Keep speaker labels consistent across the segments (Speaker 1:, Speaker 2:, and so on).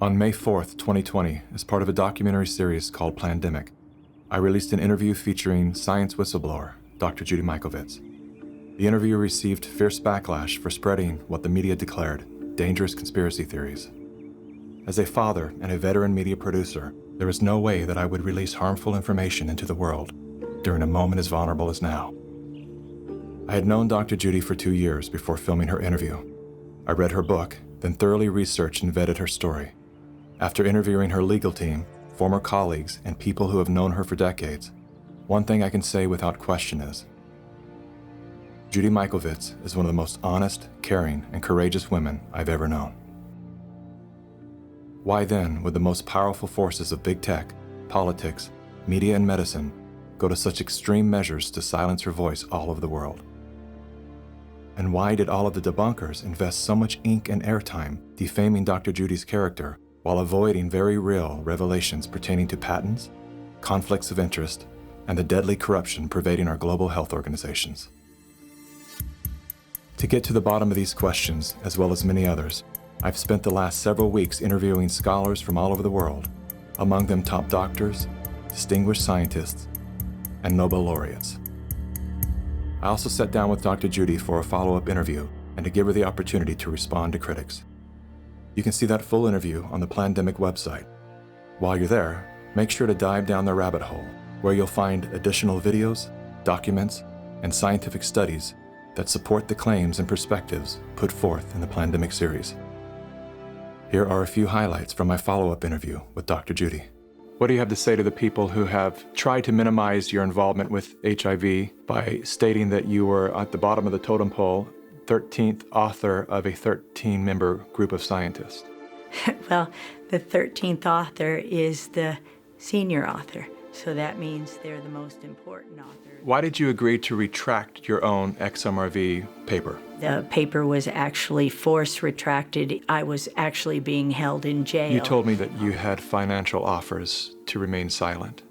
Speaker 1: On May 4th, 2020, as part of a documentary series called Plandemic, I released an interview featuring science whistleblower, Dr. Judy Mikovits. The interview received fierce backlash for spreading what the media declared dangerous conspiracy theories. As a father and a veteran media producer, there is no way that I would release harmful information into the world during a moment as vulnerable as now. I had known Dr. Judy for 2 years before filming her interview. I read her book, then thoroughly researched and vetted her story. After interviewing her legal team, former colleagues, and people who have known her for decades, one thing I can say without question is, Judy Mikovits is one of the most honest, caring, and courageous women I've ever known. Why then would the most powerful forces of big tech, politics, media, and medicine go to such extreme measures to silence her voice all over the world? And why did all of the debunkers invest so much ink and airtime defaming Dr. Judy's character while avoiding very real revelations pertaining to patents, conflicts of interest, and the deadly corruption pervading our global health organizations? To get to the bottom of these questions, as well as many others, I've spent the last several weeks interviewing scholars from all over the world, among them top doctors, distinguished scientists, and Nobel laureates. I also sat down with Dr. Judy for a follow-up interview and to give her the opportunity to respond to critics. You can see that full interview on the Plandemic website. While you're there, make sure to dive down the rabbit hole, where you'll find additional videos, documents, and scientific studies that support the claims and perspectives put forth in the Plandemic series. Here are a few highlights from my follow-up interview with Dr. Judy. What do you have to say to the people who have tried to minimize your involvement with HIV by stating that you were at the bottom of the totem pole, 13th author of a 13-member group of scientists?
Speaker 2: Well, the 13th author is the senior author, so that means they're the most important author.
Speaker 1: Why did you agree to retract your own XMRV paper?
Speaker 2: The paper was actually force retracted. I was actually being held in jail.
Speaker 1: You told me that you had financial offers to remain silent.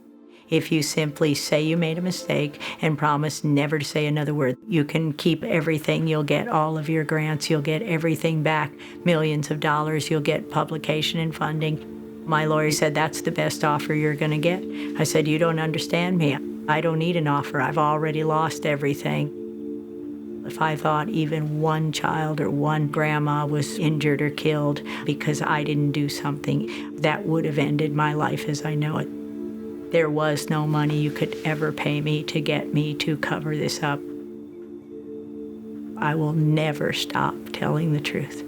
Speaker 2: If you simply say you made a mistake and promise never to say another word, you can keep everything. You'll get all of your grants. You'll get everything back, millions of dollars. You'll get publication and funding. My lawyer said, that's the best offer you're going to get. I said, you don't understand me. I don't need an offer. I've already lost everything. If I thought even one child or one grandma was injured or killed because I didn't do something, that would have ended my life as I know it. There was no money you could ever pay me to get me to cover this up. I will never stop telling the truth.